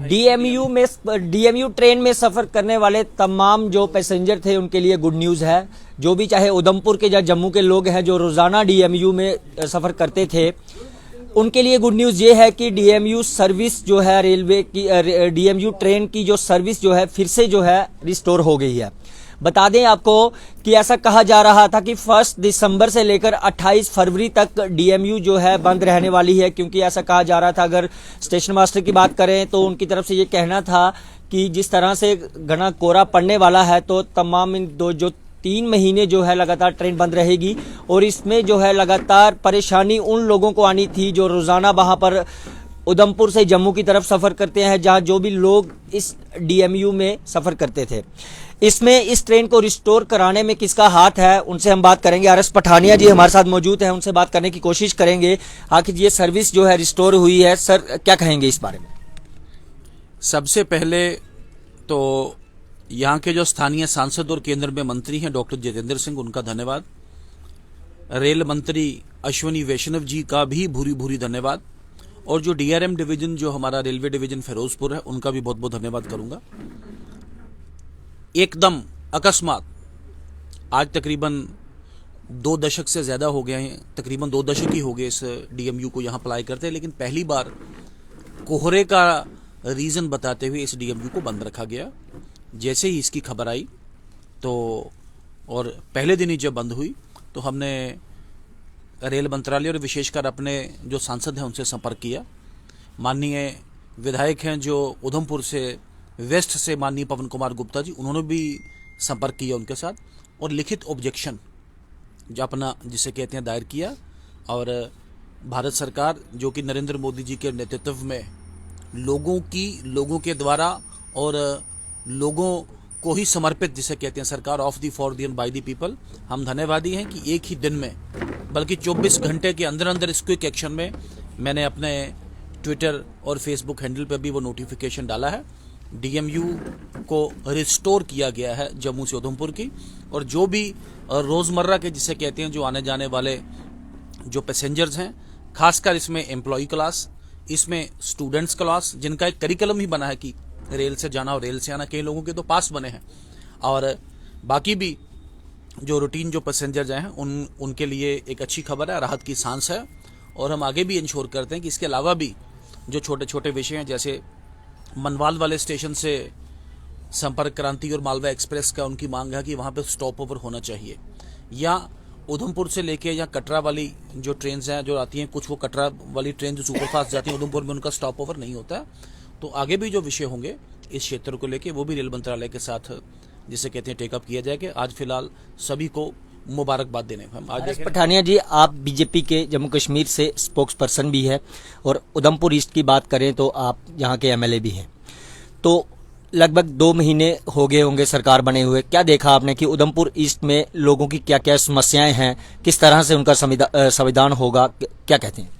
DMU train में सफर करने वाले तमाम जो पैसेंजर थे उनके लिए गुड न्यूज़ है। जो भी चाहे उधमपुर के या जम्मू के लोग हैं जो रोजाना डीएमयू में सफर करते थे, उनके लिए गुड न्यूज़ ये है कि डीएमयू सर्विस जो है, रेलवे की डीएमयू ट्रेन की जो सर्विस जो है फिर से जो है रिस्टोर हो गई है। बता दें आपको कि ऐसा कहा जा रहा था कि 1 दिसंबर से लेकर 28 फरवरी तक डीएमयू जो है बंद रहने वाली है, क्योंकि ऐसा कहा जा रहा था। अगर स्टेशन मास्टर की बात करें तो उनकी तरफ से ये कहना था कि जिस तरह से घना कोहरा पड़ने वाला है तो तमाम इन 3 महीने जो है लगातार ट्रेन बंद रहेगी। और इसमें जो है लगातार परेशानी उन लोगों को आनी थी जो रोजाना वहां पर उधमपुर से जम्मू की तरफ सफर करते हैं, जहां जो भी लोग इस डीएमयू में सफर करते थे। इसमें इस ट्रेन को रिस्टोर कराने में किसका हाथ है, उनसे हम बात करेंगे। आरएस पठानिया जी हमारे साथ मौजूद हैं, उनसे बात करने की कोशिश करेंगे। आखिर ये सर्विस जो है रिस्टोर हुई है, सर क्या कहेंगे इस बारे में? सबसे पहले तो यहाँ के जो स्थानीय सांसद और केंद्र में मंत्री हैं डॉक्टर जितेंद्र सिंह, उनका धन्यवाद। रेल मंत्री अश्विनी वैष्णव जी का भी भूरी भूरी धन्यवाद। और जो डीआरएम डिवीजन जो हमारा रेलवे डिवीजन फिरोजपुर है, उनका भी बहुत बहुत धन्यवाद करूंगा। एकदम अकस्मात आज तकरीबन 2 दशक से ज्यादा हो गए हैं, तकरीबन 2 दशक ही हो गए इस डीएमयू को यहाँ अप्लाई करते हैं, लेकिन पहली बार कोहरे का रीजन बताते हुए इस डीएमयू को बंद रखा गया। जैसे ही इसकी खबर आई तो और पहले दिन ही जब बंद हुई तो हमने रेल मंत्रालय और विशेषकर अपने जो सांसद हैं उनसे संपर्क किया। माननीय विधायक हैं जो उधमपुर से वेस्ट से, माननीय पवन कुमार गुप्ता जी, उन्होंने भी संपर्क किया उनके साथ और लिखित ऑब्जेक्शन जो अपना जिसे कहते हैं दायर किया। और भारत सरकार जो कि नरेंद्र मोदी जी के नेतृत्व में लोगों के द्वारा और लोगों को ही समर्पित जिसे कहते हैं सरकार, of the for the and by the people, हम धन्यवादी हैं कि एक ही दिन में बल्कि 24 घंटे के अंदर अंदर इस क्विक एक्शन में मैंने अपने ट्विटर और फेसबुक हैंडल पर भी वो नोटिफिकेशन डाला है। डीएमयू को रिस्टोर किया गया है जम्मू से उधमपुर की। और जो भी रोजमर्रा के जिसे कहते हैं जो आने जाने वाले जो पैसेंजर्स हैं, खासकर इसमें एम्प्लॉय क्लास, इसमें स्टूडेंट्स क्लास, जिनका एक करिकुलम ही बना है कि रेल से जाना और रेल से आना, कई लोगों के तो पास बने हैं, और बाकी भी जो रूटीन जो पैसेंजर्स हैं उनके लिए एक अच्छी खबर है, राहत की सांस है। और हम आगे भी इंश्योर करते हैं कि इसके अलावा भी जो छोटे छोटे विषय हैं, जैसे मनवाल वाले स्टेशन से संपर्क क्रांति और मालवा एक्सप्रेस का उनकी मांग है कि वहाँ पे स्टॉप ओवर होना चाहिए, या उधमपुर से लेके या कटरा वाली जो ट्रेन हैं जो आती हैं, कुछ वो कटरा वाली ट्रेन जो सुपरफास्ट जाती है उधमपुर में, उनका स्टॉप ओवर नहीं होता है। तो आगे भी जो विषय होंगे इस क्षेत्र को लेके वो भी रेल मंत्रालय के साथ जिसे कहते हैं टेकअप किया जाएगा। आज फिलहाल सभी को मुबारकबाद देने हम आज पठानिया जी, आप बीजेपी के जम्मू कश्मीर से स्पोक्स पर्सन भी है और उधमपुर ईस्ट की बात करें तो आप यहाँ के एमएलए भी हैं। तो लगभग 2 महीने हो गए होंगे सरकार बने हुए, क्या देखा आपने कि उधमपुर ईस्ट में लोगों की क्या क्या समस्याएं हैं, किस तरह से उनका संविधान होगा, क्या कहते हैं?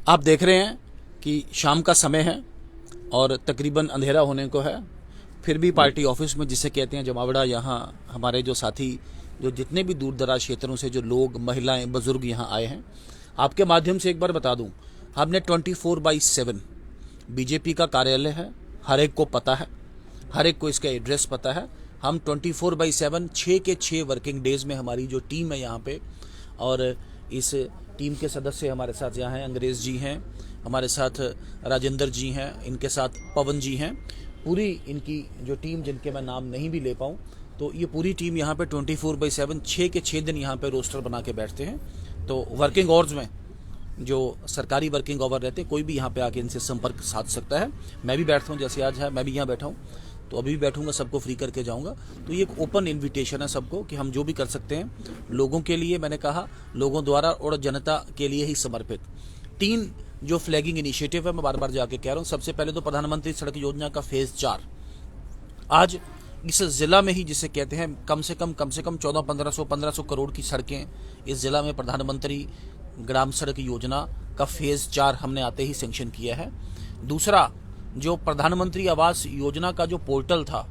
आप देख रहे हैं कि शाम का समय है और तकरीबन अंधेरा होने को है, फिर भी पार्टी ऑफिस में जिसे कहते हैं जमावड़ा, यहाँ हमारे जो साथी जो जितने भी दूर दराज क्षेत्रों से जो लोग, महिलाएं, बुजुर्ग यहाँ आए हैं, आपके माध्यम से एक बार बता दूं, हमने 24/7 बीजेपी का कार्यालय है, हर एक को पता है, हर एक को इसका एड्रेस पता है। हम 24/7 6 के 6 वर्किंग डेज में हमारी जो टीम है यहाँ पे, और इस टीम के सदस्य हमारे साथ यहाँ हैं, अंग्रेज जी हैं हमारे साथ, राजेंद्र जी हैं, इनके साथ पवन जी हैं, पूरी इनकी जो टीम जिनके मैं नाम नहीं भी ले पाऊँ, तो ये पूरी टीम यहाँ पे 24/7 6 के 6 दिन यहाँ पे रोस्टर बना के बैठते हैं। तो वर्किंग आवर्स में जो सरकारी वर्किंग आवर रहते हैं, कोई भी यहाँ पे आके इनसे संपर्क साध सकता है। मैं भी बैठता हूँ, जैसे आज है मैं भी यहाँ बैठा हूँ, तो अभी भी बैठूंगा, सबको फ्री करके जाऊंगा। तो ये एक ओपन इन्विटेशन है सबको कि हम जो भी कर सकते हैं लोगों के लिए, मैंने कहा लोगों द्वारा और जनता के लिए ही समर्पित 3 जो फ्लैगिंग इनिशिएटिव है, मैं बार बार जाके कह रहा हूँ। सबसे पहले तो प्रधानमंत्री सड़क योजना का फेज 4 आज इस जिला में ही जिसे कहते हैं कम से कम 1400-1500 करोड़ की सड़कें इस जिला में प्रधानमंत्री ग्राम सड़क योजना का फेज 4 हमने आते ही सैंक्शन किया है। दूसरा, जो प्रधानमंत्री आवास योजना का जो पोर्टल था,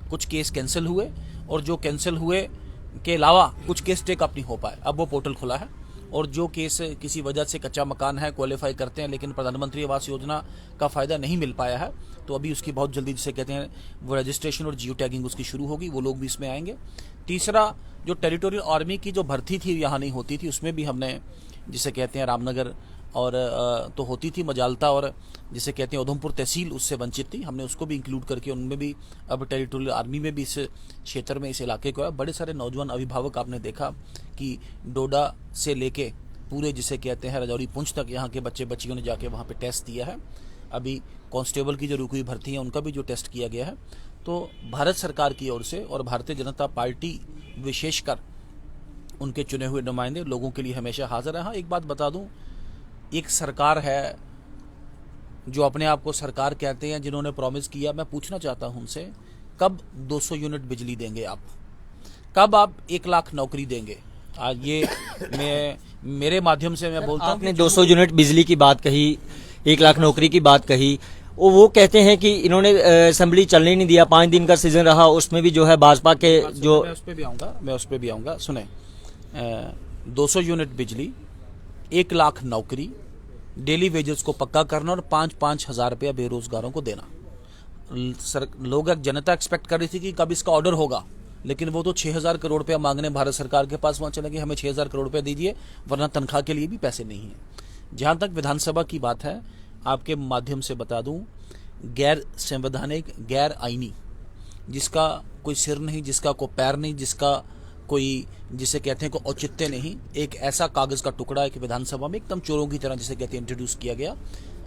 कुछ केस कैंसिल हुए और जो कैंसिल हुए के अलावा कुछ केस टेकअप नहीं हो पाए, अब वो पोर्टल खुला है। और जो केस किसी वजह से कच्चा मकान है, क्वालिफाई करते हैं लेकिन प्रधानमंत्री आवास योजना का फायदा नहीं मिल पाया है, तो अभी उसकी बहुत जल्दी जिसे कहते हैं वो रजिस्ट्रेशन और जियो टैगिंग उसकी शुरू होगी, वो लोग भी इसमें आएंगे। तीसरा, जो टेरिटोरियल आर्मी की जो भर्ती थी यहाँ नहीं होती थी, उसमें भी हमने जिसे कहते हैं रामनगर और तो होती थी मजालता और जिसे कहते हैं उधमपुर तहसील उससे वंचित थी, हमने उसको भी इंक्लूड करके उनमें भी अब टेरिटोरियल आर्मी में भी इस क्षेत्र में इस इलाके को है। बड़े सारे नौजवान अभिभावक आपने देखा कि डोडा से लेके पूरे जिसे कहते हैं राजौरी पुंछ तक यहाँ के बच्चे बच्चियों ने जाके वहाँ पे टेस्ट दिया है। अभी कांस्टेबल की जो रुकी हुई भर्ती है उनका भी जो टेस्ट किया गया है। तो भारत सरकार की ओर से और भारतीय जनता पार्टी विशेषकर उनके चुने हुए नुमाइंदे लोगों के लिए हमेशा हाजिर है। हाँ, एक बात बता दूं, एक सरकार है जो अपने आप को सरकार कहते हैं, जिन्होंने प्रॉमिस किया। मैं पूछना चाहता हूं उनसे, कब 200 यूनिट बिजली देंगे आप? कब आप 1 लाख नौकरी देंगे? आज ये मेरे माध्यम से मैं बोलता हूं, आपने 200 यूनिट बिजली की बात कही, 1 लाख नौकरी की बात कही, वो कहते हैं कि इन्होंने असेंबली चलने ही नहीं दिया, 5 दिन का सीजन रहा, उसमें भी जो है भाजपा के जो मैं उस पर भी आऊंगा। सुने, 200 यूनिट बिजली, 1 लाख नौकरी, डेली वेजेस को पक्का करना और 5-5 हजार रुपया बेरोजगारों को देना। लोग जनता एक्सपेक्ट कर रही थी कि कब इसका ऑर्डर होगा, लेकिन वो तो 6,000 करोड़ रुपया मांगने भारत सरकार के पास वहां चले गए, हमें 6,000 करोड़ रुपया दीजिए वरना तनख्वाह के लिए भी पैसे नहीं है। जहां तक विधानसभा की बात है, आपके माध्यम से बता दूं, गैर संवैधानिक, गैर आईनी, जिसका कोई सिर नहीं, जिसका कोई पैर नहीं, जिसका कोई जिसे कहते हैं कोई औचित्य नहीं, एक ऐसा कागज का टुकड़ा एक विधानसभा में एकदम चोरों की तरह जिसे कहते हैं इंट्रोड्यूस किया गया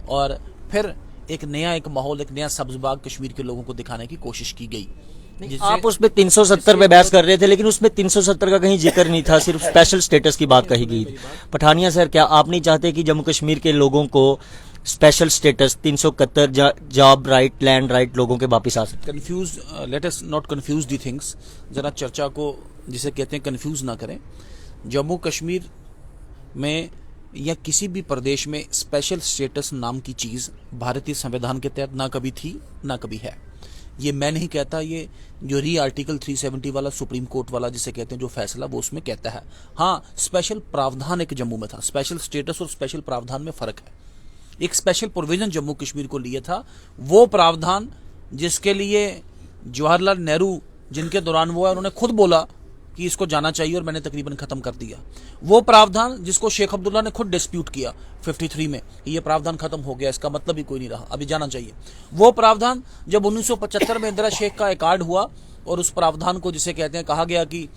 और फिर एक नया एक माहौल, एक नया सब्ज बाग कश्मीर के लोगों को दिखाने की कोशिश की गई। आप उसमें 370 पे बहस कर रहे थे, लेकिन उसमें 370 का कहीं जिक्र नहीं था, सिर्फ स्पेशल स्टेटस की बात कही गई। पठानिया सर, क्या आप नहीं चाहते कि जम्मू कश्मीर के लोगों को special status 371 job right, land right लोगों के वापस आ सकते? Confuse, let us not confuse the things, जरा चर्चा को जिसे कहते हैं कंफ्यूज ना करें। जम्मू कश्मीर में या किसी भी प्रदेश में स्पेशल स्टेटस नाम की चीज भारतीय संविधान के तहत ना कभी थी ना कभी है। ये मैं नहीं कहता, ये जो आर्टिकल 370 वाला सुप्रीम कोर्ट वाला जिसे कहते हैं जो फैसला, वो उसमें कहता है। हाँ, स्पेशल प्रावधान एक जम्मू में था, स्पेशल स्टेटस और स्पेशल प्रावधान में फर्क है। एक स्पेशल प्रोविजन जम्मू कश्मीर को लिया था, वो प्रावधान जिसके लिए जवाहरलाल नेहरू जिनके दौरान वो है, उन्होंने खुद बोला कि इसको जाना चाहिए और मैंने तकरीबन खत्म कर दिया। वो प्रावधान जिसको शेख अब्दुल्ला ने खुद डिस्प्यूट किया 53 में कि ये प्रावधान खत्म हो गया, इसका मतलब ही कोई नहीं रहा, अभी जाना चाहिए। वो प्रावधान जब 1975 में इंदिरा शेख का एक कार्ड हुआ और उस प्रावधान को जिसे कहते हैं कहा गया कि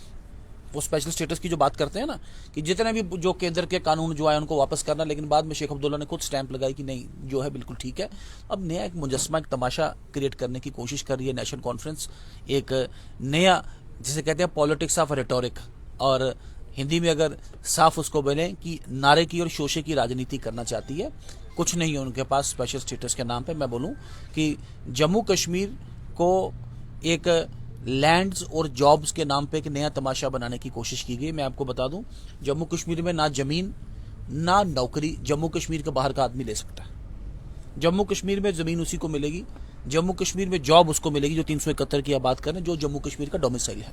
वो स्पेशल स्टेटस की जो बात करते हैं ना, कि जितने भी जो केंद्र के कानून जो आए उनको वापस करना, लेकिन बाद में शेख अब्दुल्ला ने खुद स्टैंप लगाई कि नहीं जो है बिल्कुल ठीक है। अब नया एक मुजस्मा, एक तमाशा क्रिएट करने की कोशिश कर रही है नेशनल कॉन्फ्रेंस, एक नया जिसे कहते हैं पॉलिटिक्स ऑफ रेटोरिक, और हिंदी में अगर साफ उसको बोले कि नारे की और शोशे की राजनीति करना चाहती है। कुछ नहीं है उनके पास स्पेशल स्टेटस के नाम पे। मैं बोलूं कि जम्मू कश्मीर को एक लैंड्स और जॉब्स के नाम पे एक नया तमाशा बनाने की कोशिश की गई। मैं आपको बता दूं, जम्मू कश्मीर में ना जमीन ना नौकरी जम्मू कश्मीर के बाहर का आदमी ले सकता है। जम्मू कश्मीर में जमीन उसी को मिलेगी, जम्मू कश्मीर में जॉब उसको मिलेगी जो 371 की आप बात करें, जो जम्मू कश्मीर का डोमिसाइल है।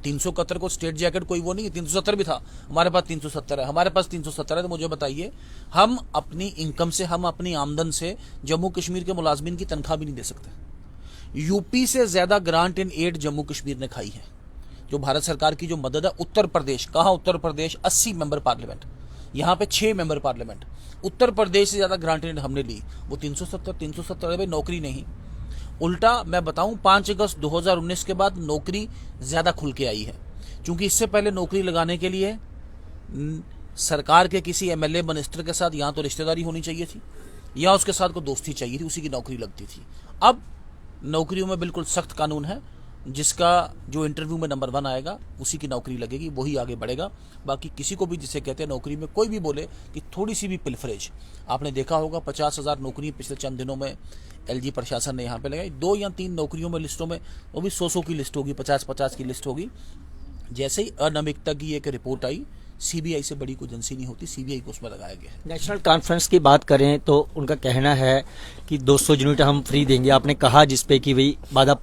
371 को स्टेट जैकेट कोई वो नहीं है, 370 भी था, हमारे पास 370 है, हमारे पास 370 है। तो मुझे बताइए, हम अपनी इनकम से, हम अपनी आमदन से जम्मू कश्मीर के मुलाजमीन की तनख्वाह भी नहीं दे सकते। यूपी से ज्यादा grant in aid Jammu Kashmir ने खाई है। जो भारत सरकार की जो मदद है, उत्तर प्रदेश, कहां उत्तर प्रदेश 80 मेंबर पार्लियामेंट, यहां पे 6 मेंबर पार्लियामेंट, उत्तर प्रदेश से ज्यादा ग्रांट इन हमने ली। वो 370 भाई नौकरी नहीं, उल्टा मैं बताऊं 5 अगस्त 2019 के बाद नौकरी ज्यादा खुल के आई है। क्योंकि इससे पहले नौकरी लगाने के लिए सरकार के किसी एमएलए मिनिस्टर के साथ या तो रिश्तेदारी होनी चाहिए थी या उसके साथ कोई दोस्ती चाहिए थी, उसी की नौकरी लगती थी। अब नौकरियों में बिल्कुल सख्त कानून है, जिसका जो इंटरव्यू में नंबर 1 आएगा उसी की नौकरी लगेगी, वही आगे बढ़ेगा। बाकी किसी को भी जिसे कहते हैं नौकरी में कोई भी बोले कि थोड़ी सी भी पिलफरेज, आपने देखा होगा 50,000 नौकरी पिछले चंद दिनों में एलजी प्रशासन ने यहाँ पे लगाई। 2 या 3 नौकरियों में लिस्टों में, वो भी 100 की लिस्ट होगी, 50 की लिस्ट होगी। जैसे ही अनियमितता की एक रिपोर्ट आई, सीबीआई से बड़ी कोई एजेंसी नहीं होती, सीबीआई को उसमें लगाया गया है। नेशनल कॉन्फ्रेंस की बात करें तो उनका कहना है कि 200 यूनिट हम फ्री देंगे। आपने कहा जिसपे कि भाई वादा